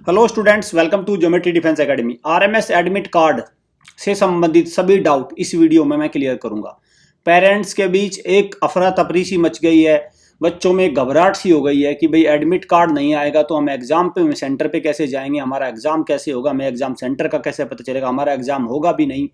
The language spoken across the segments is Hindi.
Hello students, welcome to geometry defence academy. RMS admit card से संबंधित सभी डाउट इस वीडियो में मैं क्लियर करूंगा। पेरेंट्स के बीच एक अफरा तफरी सी मच गई है, बच्चों में घबराहट सी हो गई है कि भाई एडमिट कार्ड नहीं आएगा तो हम एग्जाम पे सेंटर पे कैसे जाएंगे, हमारा एग्जाम कैसे होगा, हमें एग्जाम सेंटर का कैसे पता चलेगा, हमारा एग्जाम होगा भी नहीं।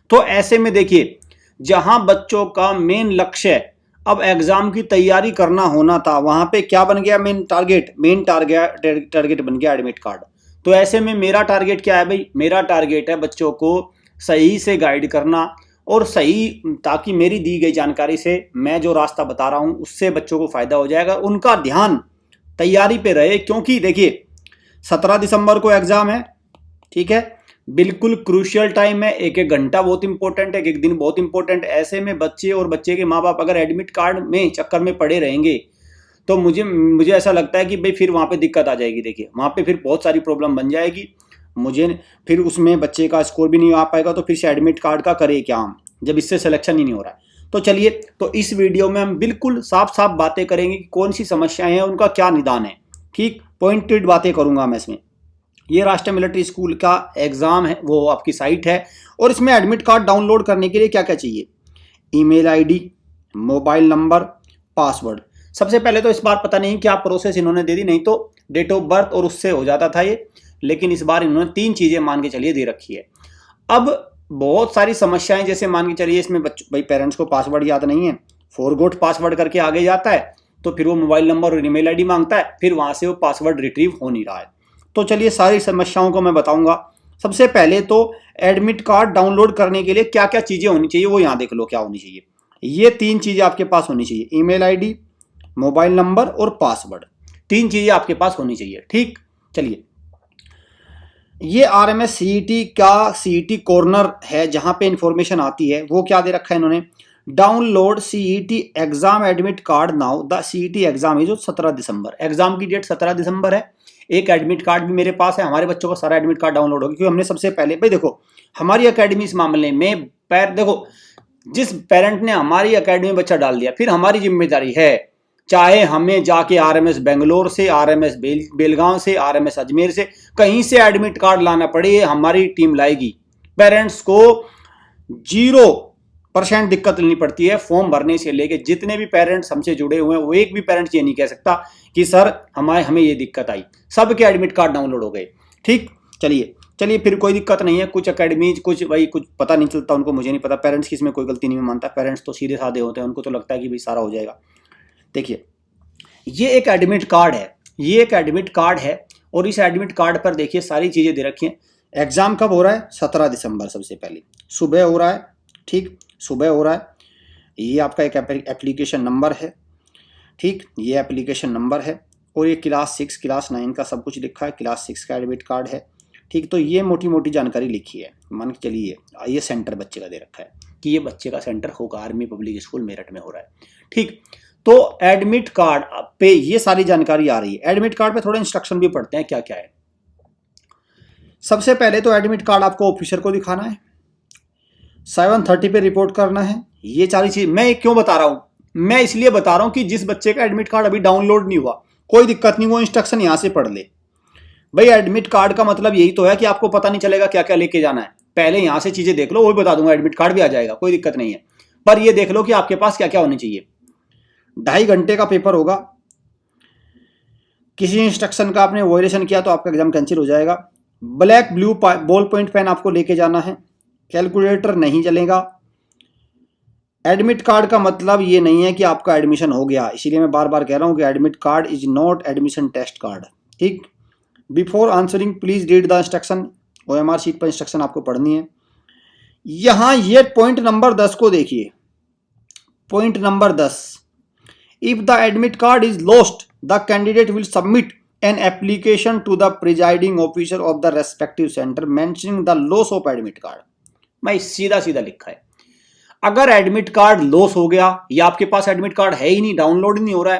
तो ऐसे में देखिए, जहां बच्चों का मेन लक्ष्य अब एग्जाम की तैयारी करना होना था, वहां पे क्या बन गया? मेन टारगेट बन गया एडमिट कार्ड। तो ऐसे में मेरा टारगेट क्या है भाई? मेरा टारगेट है बच्चों को सही से गाइड करना और सही, ताकि मेरी दी गई जानकारी से मैं जो रास्ता बता रहा हूं उससे बच्चों को फायदा हो जाएगा, उनका ध्यान तैयारी पे रहे। क्योंकि देखिए 17 दिसंबर को एग्जाम है, ठीक है, बिल्कुल क्रूशियल टाइम है। एक एक घंटा बहुत इंपॉर्टेंट है, एक एक दिन बहुत इंपॉर्टेंट। ऐसे में बच्चे और बच्चे के माँ बाप अगर एडमिट कार्ड में चक्कर में पड़े रहेंगे तो मुझे ऐसा लगता है कि भाई फिर वहां पे दिक्कत आ जाएगी। देखिए वहां पे फिर बहुत सारी प्रॉब्लम बन जाएगी, मुझे फिर उसमें बच्चे का स्कोर भी नहीं आ पाएगा, तो फिर से एडमिट कार्ड का करे क्या हम, जब इससे सिलेक्शन ही नहीं हो रहा है। तो चलिए, तो इस वीडियो में हम बिल्कुल साफ साफ बातें करेंगे कि कौन सी समस्याएं हैं, उनका क्या निदान है। ठीक, पॉइंटेड बातें करूंगा मैं इसमें। ये राष्ट्रीय मिलिट्री स्कूल का एग्जाम है, वो आपकी साइट है, और इसमें एडमिट कार्ड डाउनलोड करने के लिए क्या क्या चाहिए? Email ID, mobile number, password. सबसे पहले तो इस बार पता नहीं क्या प्रोसेस इन्होंने दे दी, नहीं तो डेट ऑफ बर्थ और उससे हो जाता था ये, लेकिन इस बार इन्होंने 3 चीजें मान के चलिए दे रखी है। अब बहुत सारी समस्याएं, जैसे मान के चलिए इसमें भाई पेरेंट्स को पासवर्ड याद नहीं है, फॉरगॉट पासवर्ड करके आगे जाता है, तो फिर वो मोबाइल नंबर और ईमेल आईडी मांगता है, फिर वहां से वो पासवर्ड रिट्रीव हो नहीं रहा है। तो चलिए सारी समस्याओं को मैं बताऊंगा। सबसे पहले तो एडमिट कार्ड डाउनलोड करने के लिए क्या क्या चीजें होनी चाहिए, वो यहाँ देख लो क्या होनी चाहिए। ये 3 चीजें आपके पास होनी चाहिए, ईमेल आईडी, मोबाइल नंबर और पासवर्ड। 3 चीजें आपके पास होनी चाहिए। ठीक, चलिए, ये आरएमएस सीईटी का सीईटी कॉर्नर है, जहां पे इंफॉर्मेशन आती है। वो क्या दे रखा है इन्होंने? Download CET exam admit card now, the CET exam है जो 17 दिसंबर, एग्जाम की डेट 17 दिसंबर है। एक एडमिट कार्ड भी मेरे पास है, हमारे बच्चों का सारा एडमिट कार्ड डाउनलोड होगा, क्योंकि हमने सबसे पहले भाई देखो हमारी एकेडमी इस मामले में देखो, जिस पेरेंट ने हमारी एकेडमी में बच्चा डाल दिया, फिर हमारी जिम्मेदारी है, चाहे हमें जाके आरएमएस बेंगलोर से, आरएमएस बेलगांव से, आरएमएस अजमेर से, कहीं से एडमिट कार्ड लाना पड़े, हमारी टीम लाएगी। पेरेंट्स को 0% दिक्कत लेनी पड़ती है फॉर्म भरने से लेके। जितने भी पेरेंट्स हमसे जुड़े हुए हैं, वो एक भी पेरेंट्स ये नहीं कह सकता कि सर हमें ये दिक्कत आई। सबके एडमिट कार्ड डाउनलोड हो गए। ठीक, चलिए फिर कोई दिक्कत नहीं है। कुछ अकेडमीज कुछ पता नहीं चलता उनको, मुझे नहीं पता, पेरेंट्स की इसमें कोई गलती नहीं मानता। पेरेंट्स तो सीधे साधे होते हैं, उनको तो लगता है कि भाई सारा हो जाएगा। देखिए ये एक एडमिट कार्ड है, ये एक एडमिट कार्ड है, और इस एडमिट कार्ड पर देखिए सारी चीजें दे रखी हैं। एग्जाम कब हो रहा है? 17 दिसंबर। सबसे पहले सुबह हो रहा है, ठीक, सुबह हो रहा है। ये आपका एक एप्लीकेशन नंबर है, ठीक, ये एप्लीकेशन नंबर है, और ये क्लास 6 क्लास 9 का सब कुछ लिखा है, क्लास 6 का एडमिट कार्ड है। ठीक, तो ये मोटी मोटी जानकारी लिखी है, मान के चलिए। ये सेंटर बच्चे का दे रखा है कि ये बच्चे का सेंटर होगा आर्मी पब्लिक स्कूल मेरठ में हो रहा है। ठीक, तो एडमिट कार्ड पे ये सारी जानकारी आ रही है। एडमिट कार्ड पे थोड़े इंस्ट्रक्शन भी पढ़ते हैं क्या क्या है। सबसे पहले तो एडमिट कार्ड आपको ऑफिसर को दिखाना है, 7:30 पे रिपोर्ट करना है। ये सारी चीज मैं क्यों बता रहा हूं? मैं इसलिए बता रहा हूं कि जिस बच्चे का एडमिट कार्ड अभी डाउनलोड नहीं हुआ, कोई दिक्कत नहीं, वो इंस्ट्रक्शन यहां से पढ़ ले। भाई एडमिट कार्ड का मतलब यही तो है कि आपको पता नहीं चलेगा क्या क्या लेके जाना है। पहले यहां से चीजें देख लो, वो भी बता दूंगा, एडमिट कार्ड भी आ जाएगा, कोई दिक्कत नहीं है। पर ये देख लो कि आपके पास क्या क्या होनी चाहिए। 2.5 घंटे का पेपर होगा। किसी इंस्ट्रक्शन का आपने वायलेशन किया तो आपका एग्जाम कैंसिल हो जाएगा। Black blue ball point pen आपको लेके जाना है। कैलकुलेटर नहीं चलेगा। एडमिट कार्ड का मतलब ये नहीं है कि आपका एडमिशन हो गया, इसीलिए मैं बार बार कह रहा हूं कि admit card is not admission test card. ठीक, before answering please read the instruction. OMR sheet पर इंस्ट्रक्शन आपको पढ़नी है। यहां ये पॉइंट नंबर 10 को देखिए, point number 10, if the admit card is lost the candidate will submit an application to the presiding officer of the respective centre mentioning the loss of admit card. मैं सीधा सीधा लिखा है, अगर एडमिट कार्ड लॉस हो गया या आपके पास एडमिट कार्ड है ही नहीं, डाउनलोड ही नहीं हो रहा है,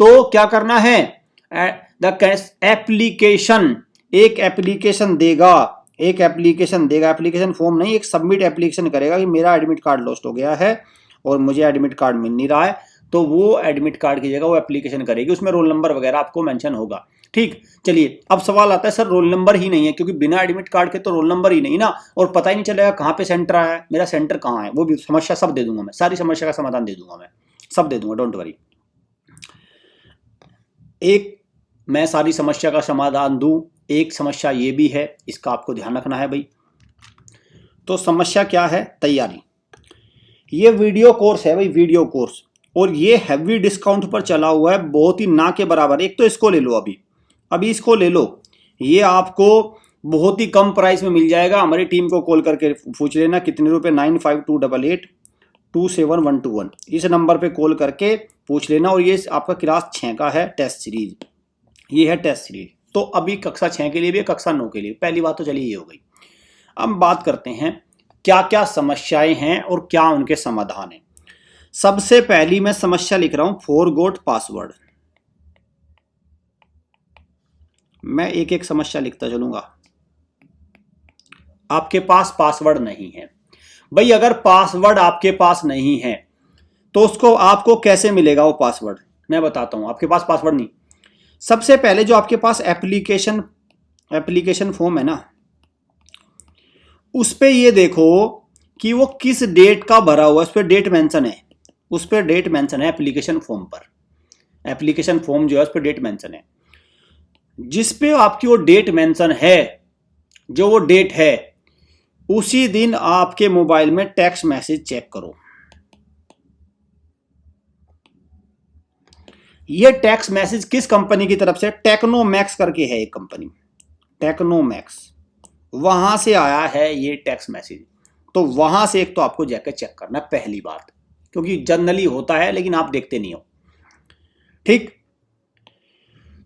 तो क्या करना है? द एप्लीकेशन, एक एप्लीकेशन देगा, एप्लीकेशन फॉर्म नहीं, एक सबमिट एप्लीकेशन करेगा कि मेरा एडमिट कार्ड लॉस्ट हो गया है और मुझे एडमिट कार्ड मिल नहीं रहा है, तो वो एडमिट कार्ड की जगह वो एप्लीकेशन करेगी, उसमें रोल नंबर वगैरह आपको मेंशन होगा। ठीक, चलिए अब सवाल आता है सर रोल नंबर ही नहीं है, क्योंकि बिना एडमिट कार्ड के तो रोल नंबर ही नहीं ना, और पता ही नहीं चलेगा कहाँ पे सेंटर आया है, मेरा सेंटर कहाँ है। वो भी समस्या सब दे दूंगा मैं, सारी समस्या का समाधान दे दूंगा मैं, सब दे दूंगा, डोंट वरी। एक मैं सारी समस्या का समाधान दूं, एक समस्या ये भी है, इसका आपको ध्यान रखना है भाई। तो समस्या क्या है? तैयारी। ये वीडियो कोर्स है भाई, वीडियो कोर्स, और ये हैवी डिस्काउंट पर चला हुआ है, बहुत ही ना के बराबर। एक तो इसको ले लो, अभी इसको ले लो, ये आपको बहुत ही कम प्राइस में मिल जाएगा। हमारी टीम को कॉल करके पूछ लेना कितने रुपए, 9528827121, इस नंबर पे कॉल करके पूछ लेना। और ये आपका क्लास 6 का है टेस्ट सीरीज, ये है टेस्ट सीरीज। तो अभी कक्षा 6 के लिए भी, कक्षा 9 के लिए, पहली बात तो चलिए ये हो गई। अब बात करते हैं क्या क्या समस्याएं हैं और क्या उनके समाधान हैं। सबसे पहली मैं समस्या लिख रहा हूं, फॉरगॉट पासवर्ड। मैं एक एक समस्या लिखता चलूंगा। आपके पास पासवर्ड नहीं है भाई, अगर पासवर्ड आपके पास नहीं है तो उसको आपको कैसे मिलेगा वो पासवर्ड, मैं बताता हूं। आपके पास पासवर्ड नहीं, सबसे पहले जो आपके पास एप्लीकेशन फॉर्म है ना, उस पे ये देखो कि वो किस डेट का भरा हुआ है, उस पर डेट मेंशन है, उस पर डेट मेंशन है एप्लीकेशन फॉर्म पर। एप्लीकेशन फॉर्म जो है उस पर डेट मेंशन है, जिस पे आपकी वो डेट मेंशन है, जो वो डेट है, उसी दिन आपके मोबाइल में टेक्स्ट मैसेज चेक करो। ये टेक्स्ट मैसेज किस कंपनी की तरफ से? टेक्नोमैक्स करके है एक कंपनी, टेक्नोमैक्स, वहां से आया है ये टेक्स्ट मैसेज। तो वहां से एक तो आपको जाकर चेक करना, पहली बात, क्योंकि जनरली होता है लेकिन आप देखते नहीं हो, ठीक।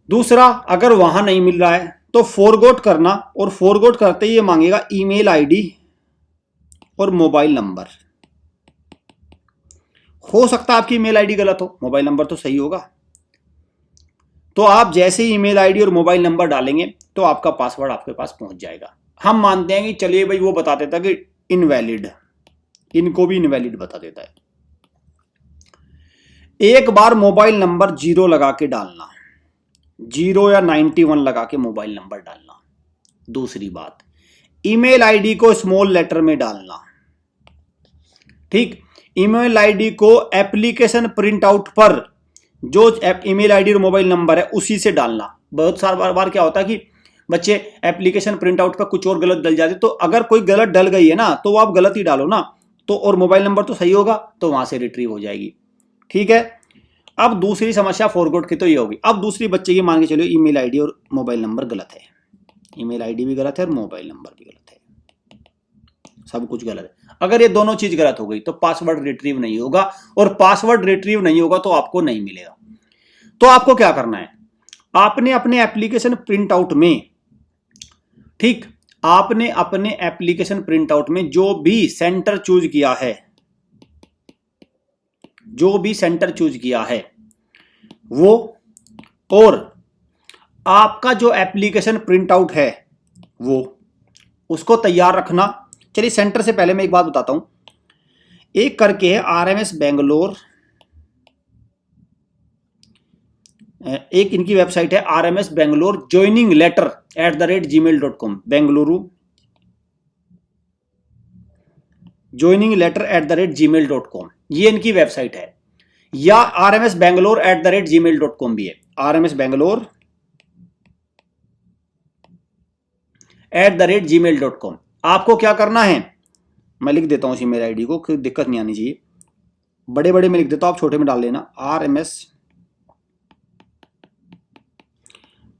दूसरा, अगर वहां नहीं मिल रहा है तो फॉरगॉट करना, और फॉरगॉट करते ही ये मांगेगा ईमेल आईडी और मोबाइल नंबर। हो सकता है आपकी ईमेल आईडी गलत हो, मोबाइल नंबर तो सही होगा। तो आप जैसे ही ईमेल आईडी और मोबाइल नंबर डालेंगे तो आपका पासवर्ड आपके पास पहुंच जाएगा। हम मानते हैं कि चलिए भाई वो बता देता कि इनवैलिड, इनको भी इनवैलिड बता देता है। एक बार मोबाइल नंबर 0 लगा के डालना, 0 या 91 लगा के मोबाइल नंबर डालना। दूसरी बात, ईमेल आईडी को स्मॉल लेटर में डालना, ठीक। ईमेल आईडी को एप्लीकेशन प्रिंट आउट पर जो ईमेल आईडी और मोबाइल नंबर है उसी से डालना। बहुत सारा बार क्या होता है कि बच्चे एप्लीकेशन प्रिंट आउट पर कुछ और गलत डल जाते, तो अगर कोई गलत डल गई है ना तो वो आप गलत ही डालो ना, तो और मोबाइल नंबर तो सही होगा तो वहां से रिट्रीव हो जाएगी, ठीक है। अब दूसरी समस्या फॉरगॉट की तो ये होगी। अब दूसरी बच्चे की मान के चलिए ईमेल आईडी और मोबाइल नंबर गलत है, ईमेल आईडी भी गलत है और मोबाइल नंबर भी गलत है, सब कुछ गलत है। अगर ये दोनों चीज गलत हो गई तो पासवर्ड रिट्रीव नहीं होगा, और पासवर्ड रिट्रीव नहीं होगा तो आपको नहीं मिलेगा। तो आपको क्या करना है, आपने अपने एप्लीकेशन प्रिंट आउट में, ठीक, आपने अपने एप्लीकेशन प्रिंट आउट में जो भी सेंटर चूज किया है, जो भी सेंटर चूज किया है वो, और आपका जो एप्लीकेशन प्रिंट आउट है वो, उसको तैयार रखना। चलिए सेंटर से पहले मैं एक बात बताता हूं, एक करके है RMS बेंगलोर, एक इनकी वेबसाइट है RMS Bangalore joining letter @gmail.com, Bengaluru joining letter @gmail.com, ये इनकी वेबसाइट है, या RMS बेंगलोर @gmail.com भी है, RMS बेंगलोर @gmail.com। आपको क्या करना है, मैं लिख देता हूं इसी मेल आईडी को, कोई दिक्कत नहीं आनी चाहिए, बड़े बड़े में लिख देता हूं, आप छोटे में डाल लेना, RMS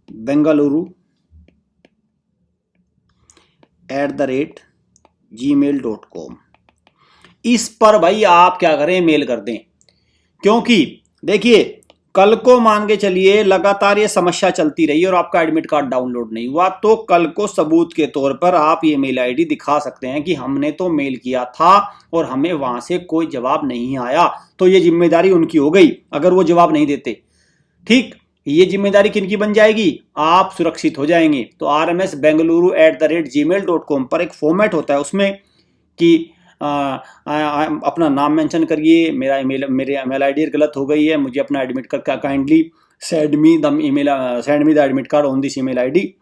बेंगलुरु @gmail.com। इस पर भाई आप क्या करें, मेल कर दें, क्योंकि देखिए कल को मान के चलिए लगातार ये समस्या चलती रही और आपका एडमिट कार्ड डाउनलोड नहीं हुआ, तो कल को सबूत के तौर पर आप ये मेल आईडी दिखा सकते हैं कि हमने तो मेल किया था और हमें वहां से कोई जवाब नहीं आया। तो ये जिम्मेदारी उनकी हो गई अगर वो जवाब नहीं देते, ठीक। ये जिम्मेदारी किनकी बन जाएगी, आप सुरक्षित हो जाएंगे। तो RMS बेंगलुरु @gmail.com पर एक फॉर्मेट होता है उसमें कि अपना नाम मेंशन करिए, मेरे ईमेल आईडी गलत हो गई है, मुझे अपना admit card kindly send me the admit card on this email ID,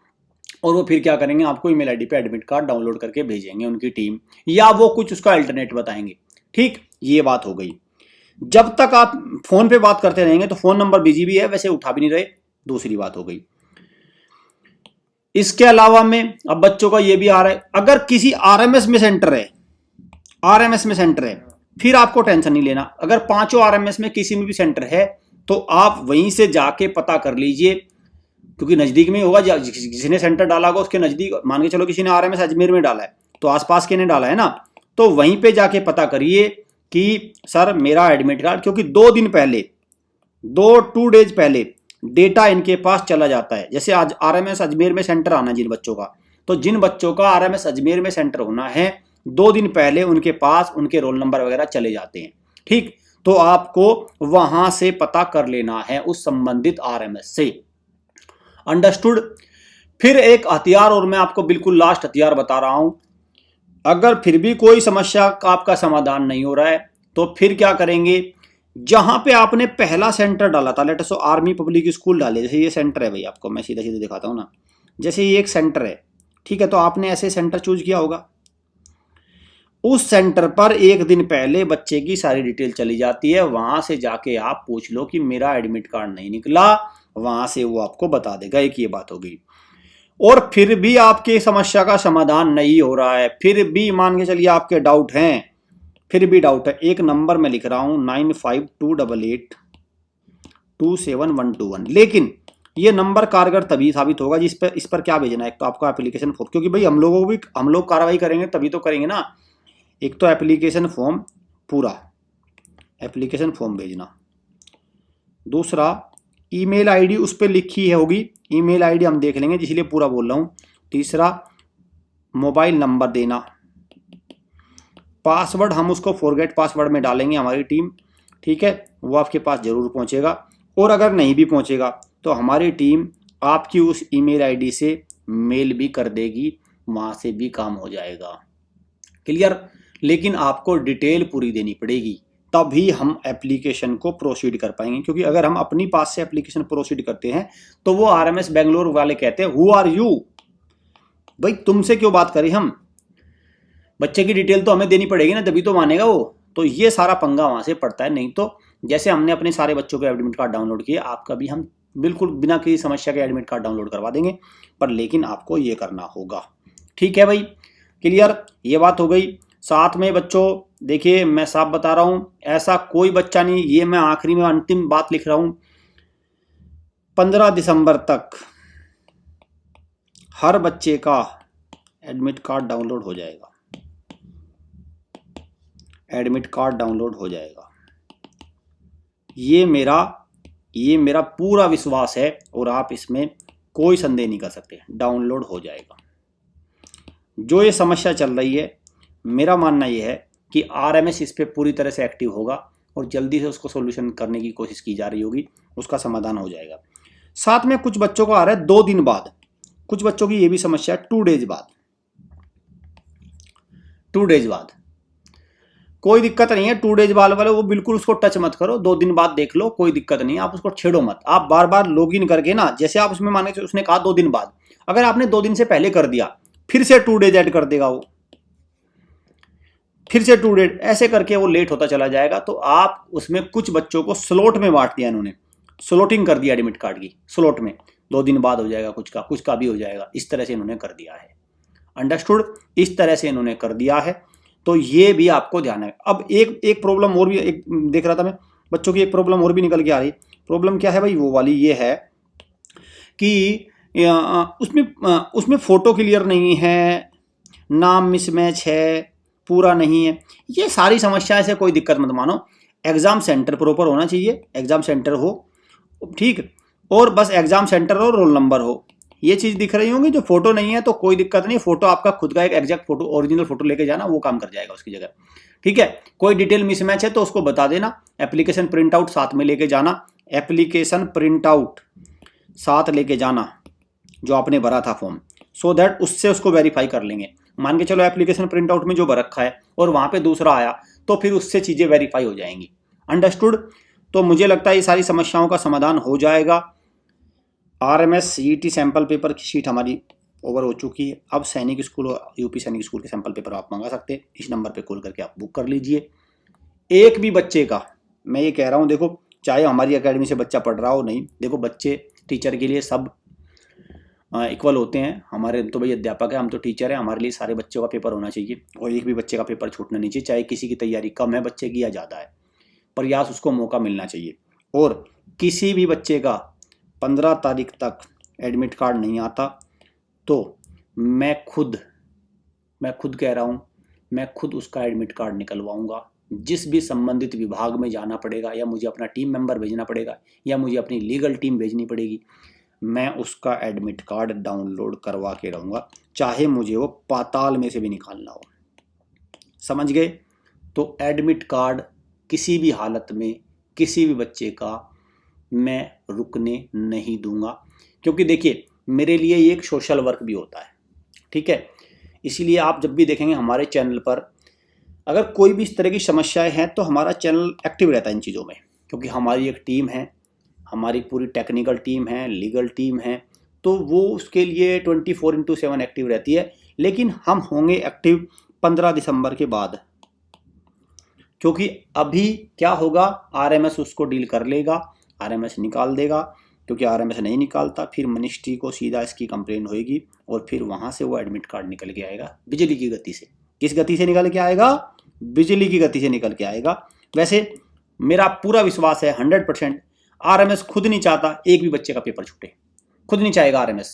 और वो फिर क्या करेंगे, आपको ईमेल आईडी पे एडमिट कार्ड डाउनलोड करके भेजेंगे उनकी टीम, या वो कुछ उसका अल्टरनेट बताएंगे। ठीक, ये बात हो गई। जब तक आप फोन पे बात करते रहेंगे तो फोन नंबर बिजी भी है, वैसे उठा भी नहीं रहे, दूसरी बात हो गई। इसके अलावा में अब बच्चों का ये भी आ रहा है, अगर किसी आरएमएस में सेंटर है, आरएमएस में सेंटर है, फिर आपको टेंशन नहीं लेना। अगर पांचों आरएमएस में किसी में भी सेंटर है तो आप वहीं से जाके पता कर लीजिए, क्योंकि नजदीक में होगा, किसी ने सेंटर डाला होगा उसके नजदीक, मान के चलो किसी ने आरएमएस अजमेर में डाला है तो आसपास के ने डाला है ना, तो वहीं पे जाके पता करिए कि सर मेरा एडमिट कार्ड, क्योंकि 2 दिन पहले, 2 डेज पहले डेटा इनके पास चला जाता है। जैसे आज आरएमएस अजमेर में सेंटर आना जिन बच्चों का, तो जिन बच्चों का आरएमएस अजमेर में सेंटर होना है 2 दिन पहले उनके पास उनके रोल नंबर वगैरह चले जाते हैं। ठीक, तो आपको वहां से पता कर लेना है उस संबंधित आरएमएस से। अंडरस्टूड। फिर एक हथियार, और मैं आपको बिल्कुल लास्ट हथियार बता रहा हूं, अगर फिर भी कोई समस्या का आपका समाधान नहीं हो रहा है तो फिर क्या करेंगे, जहां पे आपने पहला सेंटर डाला था, लेट सो आर्मी पब्लिक स्कूल डाले, जैसे ये सेंटर है भाई, आपको मैं सीधा सीधा दिखाता हूं ना, जैसे ये एक सेंटर है, ठीक है, तो आपने ऐसे सेंटर चूज किया होगा, उस सेंटर पर एक दिन पहले बच्चे की सारी डिटेल चली जाती है, वहां से जाके आप पूछ लो कि मेरा एडमिट कार्ड नहीं निकला, वहां से वो आपको बता देगा। एक ये बात हो गई। और फिर भी आपकी समस्या का समाधान नहीं हो रहा है, फिर भी मान के चलिए आपके डाउट हैं, फिर भी डाउट है, एक नंबर मैं लिख रहा हूं 9528827121, लेकिन ये नंबर कारगर तभी साबित होगा जिस पर, इस पर क्या भेजना है, एक तो आपका एप्लीकेशन फॉर्म, क्योंकि भाई हम लोग कार्रवाई करेंगे तभी तो करेंगे ना। एक तो एप्लीकेशन फॉर्म, पूरा एप्लीकेशन फॉर्म भेजना, दूसरा ईमेल आईडी उस पर लिखी है होगी, ईमेल आईडी हम देख लेंगे इसलिए पूरा बोल रहा हूं, तीसरा मोबाइल नंबर देना, पासवर्ड हम उसको फॉरगेट पासवर्ड में डालेंगे हमारी टीम, ठीक है, वो आपके पास जरूर पहुंचेगा, और अगर नहीं भी पहुंचेगा तो हमारी टीम आपकी उस ईमेल आईडी से मेल भी कर देगी, वहां से भी काम हो जाएगा। क्लियर। लेकिन आपको डिटेल पूरी देनी पड़ेगी, तभी हम एप्लीकेशन को प्रोसीड कर पाएंगे, क्योंकि अगर हम अपनी पास से एप्लीकेशन प्रोसीड करते हैं तो वो आरएमएस बेंगलोर वाले कहते हैं हु आर यू, भाई तुमसे क्यों बात करें हम, बच्चे की डिटेल तो हमें देनी पड़ेगी ना, तभी तो मानेगा वो। तो ये सारा पंगा वहां से पड़ता है। नहीं तो जैसे हमने अपने सारे बच्चों के एडमिट कार्ड डाउनलोड किए, आपका भी हम बिल्कुल बिना किसी समस्या के एडमिट कार्ड डाउनलोड करवा देंगे, पर लेकिन आपको ये करना होगा। ठीक है भाई, क्लियर, ये बात हो गई। साथ में बच्चों देखिए मैं साफ बता रहा हूं, ऐसा कोई बच्चा नहीं, ये मैं आखिरी में अंतिम बात लिख रहा हूं, 15 दिसंबर तक हर बच्चे का एडमिट कार्ड डाउनलोड हो जाएगा, एडमिट कार्ड डाउनलोड हो जाएगा, ये मेरा पूरा विश्वास है, और आप इसमें कोई संदेह नहीं कर सकते, डाउनलोड हो जाएगा। जो ये समस्या चल रही है, मेरा मानना ये है कि आरएमएस इस पे पूरी तरह से एक्टिव होगा और जल्दी से उसको सॉल्यूशन करने की कोशिश की जा रही होगी, उसका समाधान हो जाएगा। साथ में कुछ बच्चों को आ रहा है 2 दिन बाद, कुछ बच्चों की ये भी समस्या है 2 डेज बाद, 2 डेज बाद कोई दिक्कत नहीं है। 2 डेज बाद वाले वो बिल्कुल उसको टच मत करो, 2 दिन बाद देख लो, कोई दिक्कत नहीं है, आप उसको छेड़ो मत। आप बार बार लॉगिन करके ना, जैसे आप उसमें माने उसने कहा 2 दिन बाद, अगर आपने 2 दिन से पहले कर दिया फिर से 2 डेज ऐड कर देगा वो, फिर से 2 डेज, ऐसे करके वो लेट होता चला जाएगा। तो आप उसमें कुछ बच्चों को स्लॉट में बांट दिया इन्होंने, स्लॉटिंग कर दिया एडमिट कार्ड की, स्लॉट में 2 दिन बाद हो जाएगा, कुछ का भी हो जाएगा, इस तरह से इन्होंने कर दिया है। अंडरस्टूड, इस तरह से इन्होंने कर दिया है, तो ये भी आपको ध्यान है। अब एक प्रॉब्लम और भी एक देख रहा था मैं, बच्चों की एक प्रॉब्लम और भी निकल के आ रही। प्रॉब्लम क्या है भाई, वो वाली ये है कि उसमें फोटो क्लियर नहीं है, नाम मिसमैच है, पूरा नहीं है, ये सारी समस्या से कोई दिक्कत मत मानो। एग्जाम सेंटर प्रॉपर होना चाहिए, एग्जाम सेंटर हो ठीक, और बस एग्जाम सेंटर हो, रोल नंबर हो, ये चीज दिख रही होंगी। जो फोटो नहीं है तो कोई दिक्कत नहीं, फोटो आपका खुद का एक एग्जैक्ट फोटो, ओरिजिनल फोटो लेके जाना, वो काम कर जाएगा उसकी जगह। ठीक है, कोई डिटेल मिसमैच है तो उसको बता देना, एप्लीकेशन प्रिंट आउट साथ में लेके जाना, एप्लीकेशन प्रिंट आउट साथ लेके जाना जो आपने भरा था फॉर्म, सो दैट उससे उसको वेरीफाई कर लेंगे। मान के चलो एप्लीकेशन प्रिंट आउट में जो भर रखा है और वहां पे दूसरा आया, तो फिर उससे चीजें वेरीफाई हो जाएंगी। अंडरस्टूड। तो मुझे लगता है ये सारी समस्याओं का समाधान हो जाएगा। RMS CET सैंपल पेपर की शीट हमारी ओवर हो चुकी है। अब सैनिक स्कूल और यूपी सैनिक स्कूल के सैंपल पेपर आप मंगा सकते हैं। इस नंबर पे कॉल करके आप बुक कर लीजिए। एक भी बच्चे का, मैं ये कह रहा हूँ, देखो चाहे हमारी एकेडमी से बच्चा पढ़ रहा हो नहीं, देखो बच्चे टीचर के लिए सब इक्वल होते हैं। हमारे तो भाई अध्यापक है, हम तो टीचर हैं, हमारे लिए सारे बच्चों का पेपर होना चाहिए और एक भी बच्चे का पेपर छूटना नहीं चाहिए। चाहे किसी की तैयारी कम है बच्चे की या ज़्यादा है, प्रयास उसको मौका मिलना चाहिए। और किसी भी बच्चे का 15 तारीख तक एडमिट कार्ड नहीं आता तो मैं खुद कह रहा हूँ, मैं खुद उसका एडमिट कार्ड निकलवाऊंगा। जिस भी संबंधित विभाग में जाना पड़ेगा, या मुझे अपना टीम मेंबर भेजना पड़ेगा, या मुझे अपनी लीगल टीम भेजनी पड़ेगी, मैं उसका एडमिट कार्ड डाउनलोड करवा के रहूँगा, चाहे मुझे वो पाताल में से भी निकालना हो। समझ गए? तो एडमिट कार्ड किसी भी हालत में किसी भी बच्चे का मैं रुकने नहीं दूंगा, क्योंकि देखिए मेरे लिए ये एक सोशल वर्क भी होता है, ठीक है। इसीलिए आप जब भी देखेंगे हमारे चैनल पर अगर कोई भी इस तरह की समस्याएं हैं तो हमारा चैनल एक्टिव रहता है इन चीज़ों में, क्योंकि हमारी एक टीम है, हमारी पूरी टेक्निकल टीम है, लीगल टीम है, तो वो उसके लिए 24/7 एक्टिव रहती है। लेकिन हम होंगे एक्टिव 15 दिसंबर के बाद, क्योंकि अभी क्या होगा, RMS उसको डील कर लेगा, RMS निकाल देगा, क्योंकि RMS नहीं निकालता फिर मिनिस्ट्री को सीधा इसकी कंप्लेन होगी और फिर वहाँ से वो एडमिट कार्ड निकल के आएगा बिजली की गति से। किस गति से निकल के आएगा? बिजली की गति से निकल के आएगा। वैसे मेरा पूरा विश्वास है 100%, RMS खुद नहीं चाहता एक भी बच्चे का पेपर छूटे, खुद नहीं चाहेगा RMS,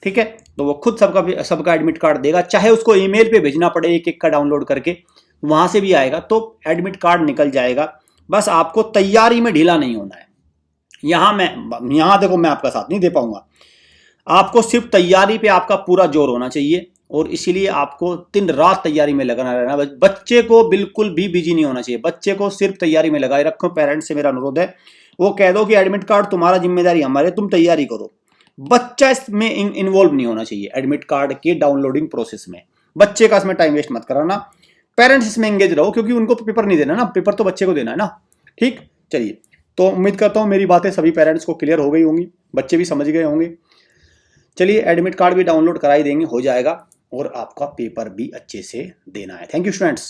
ठीक है। तो वो खुद सबका एडमिट कार्ड देगा, चाहे उसको ईमेल पे भेजना पड़े एक एक का डाउनलोड करके, वहाँ से भी आएगा तो एडमिट कार्ड निकल जाएगा। बस आपको तैयारी में ढीला नहीं होना है। यहाँ देखो मैं आपका साथ नहीं दे पाऊंगा, आपको सिर्फ तैयारी पे आपका पूरा जोर होना चाहिए और इसीलिए आपको दिन रात तैयारी में लगना रहना। बच्चे को बिल्कुल भी बिजी नहीं होना चाहिए, बच्चे को सिर्फ तैयारी में लगाए रखो। पेरेंट्स से मेरा अनुरोध है, वो कह दो कि एडमिट कार्ड तुम्हारा जिम्मेदारी हमारे, तुम तैयारी करो। बच्चा इसमें इन्वॉल्व नहीं होना चाहिए एडमिट कार्ड के डाउनलोडिंग प्रोसेस में। बच्चे का इसमें टाइम वेस्ट मत कराना, पेरेंट्स इसमें एंगेज रहो, क्योंकि उनको पेपर नहीं देना ना, पेपर तो बच्चे को देना है ना, ठीक। चलिए, तो उम्मीद करता हूँ मेरी बातें सभी पेरेंट्स को क्लियर हो गई होंगी, बच्चे भी समझ गए होंगे। चलिए, एडमिट कार्ड भी डाउनलोड करा ही देंगे, हो जाएगा और आपका पेपर भी अच्छे से देना है। Thank you students.